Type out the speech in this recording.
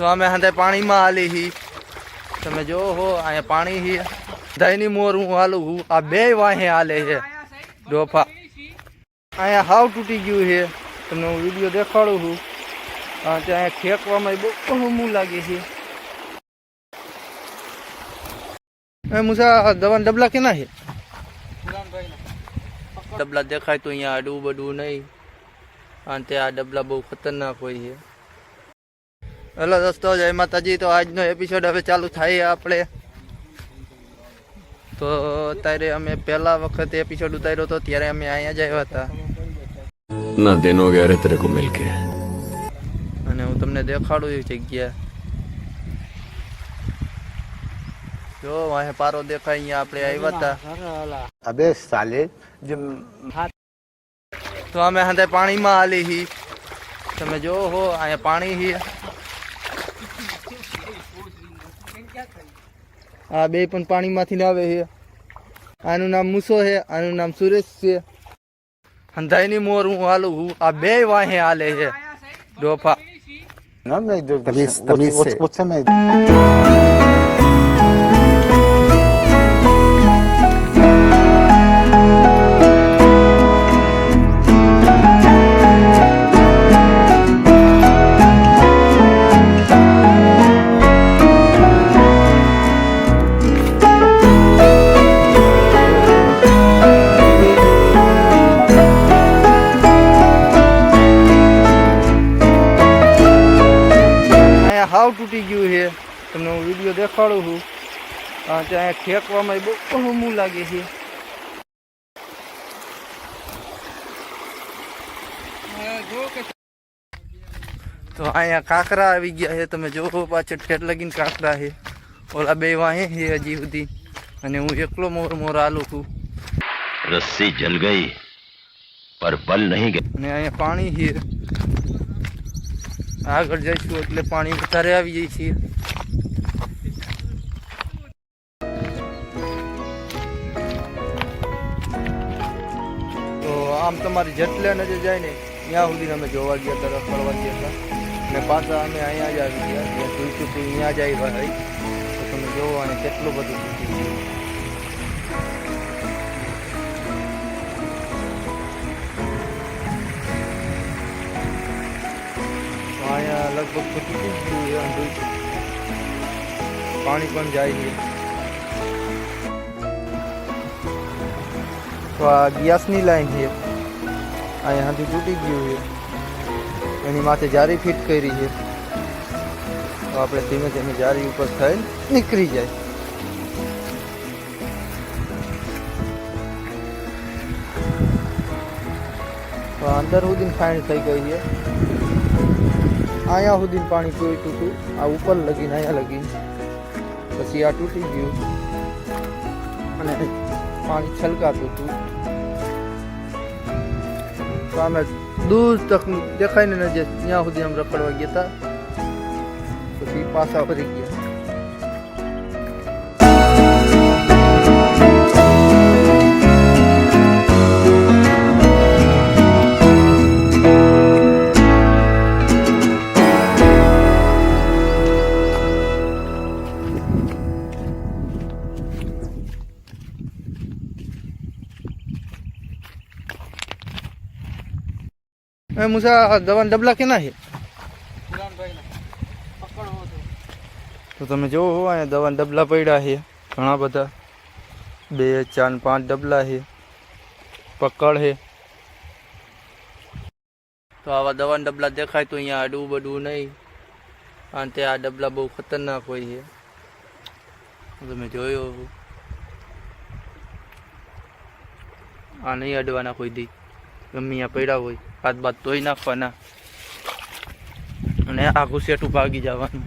तो અમે હંધે પાણીમાં હાલી હી તમે જો હો અહીંયા પાણી હી દહીંની મોર હું હાલું હું આ બે વાહે હાલે છે ડોફા અહીંયા હાવ તૂટી ગયું છે તમને હું વિડીયો દેખાડું છું ત્યાં ખેંચવામાં બહુ ઘણું લાગે છે મુસા દવાના ડબલા કેના છે ડબલા દેખાય તો અહીંયા આડવું બડવું નહીં અને તે આ ડબલા બહુ ખતરનાક હોય છે હેલો દોસ્તો જય માતાજી તો આજનો એપિસોડ હવે ચાલુ થાય આપણે તો ત્યારે અમે પહેલા વખત એપિસોડ ઉતાર્યો હતો ત્યારે અમે અહીંયા જ આવ્યા હતા ના દેનો ગયારે તેરે કો મિલ કે અને હું તમને દેખાડું એ જગ્યા જો વાહે પારો દેખાય અહીંયા આપણે આવ્યા હતા અબે સાલે તો અમે હંધે પાણીમાં હાલી હી તમે જો હો અહીંયા પાણી હી આ બે પણ પાણીમાંથી આવે છે આનું નામ મૂસો છે આનું નામ સુરેશ છે હંધાઈની મોર હું હાલું હું આ બે વાહે હાલે છે ડોફા não me você me હાવ તૂટી ગયું છે તમને હું વિડીયો દેખાડું છું ત્યાં ખેંચવામાં બહુ ઘણું લાગે છે તો અહીંયા કાંકરા આવી ગયા છે તમે જો પાછળ ઠેઠ લગીને કાંકરા છે ઓલા બે વાહે છે હજી સુધી અને હું એકલો મોર હાલું છું रस्सी जल गई पर बल नहीं गया અને અહીંયા પાણી છે આગળ જઈશું એટલે પાણી વધારે આવી જાય છે તો આમ તમારી જેટલે નજર જાય ને ત્યાં સુધી અમે જોવા ગયા હતા ફરવા ગયા હતા અને પાછા અમે અહીંયા જ આવી ગયા ત્યાં જોઈશું તો અહીંયા જ આવ્યા હોય તો તમે જોવો અને કેટલું બધું તૂટી ગયું અહીંયા લગભગ તૂટી ગયું છે પાણી પણ જાય છે તો આ ગેસની લાઈન છે અહીંયાથી તૂટી ગયું છે એની માથે જારી ફિટ કરી છે તો આપણે ધીમે ધીમે જારી ઉપર થઈને નીકળી જાય તો અંદર સુધી ફાઇન થઈ ગઈ છે અહીંયા સુધી પાણી કોઈ તૂટ્યું આ ઉપર લગીને અહીંયા લગીને પછી આ તૂટી ગયું અને પાણી છલકાતું હતું તો અમે દૂર તક દેખાય ને નજર ત્યાં સુધી અમે રખડવા ગયા હતા પછી પાછા ફરી ગયા મુસા દવાના ડબલા કેના છે તો તમે જોવો અહીંયા દવાના ડબલા પડ્યા છે ઘણા બધા 2 4 5 ડબલા છે પકડ છે તો આવા દવાના ડબલા દેખાય તો અહીંયા આડવું બડવું નહીં અને તે આ ડબલા બહુ ખતરનાક હોય છે તમે જોયો આ નહીં અડવાના કોઈ દી ગમે ત્યાં પડ્યા હોય હાથ બાદ ધોઈ નાખવાના અને આખું સેટું ભાગી જવાનું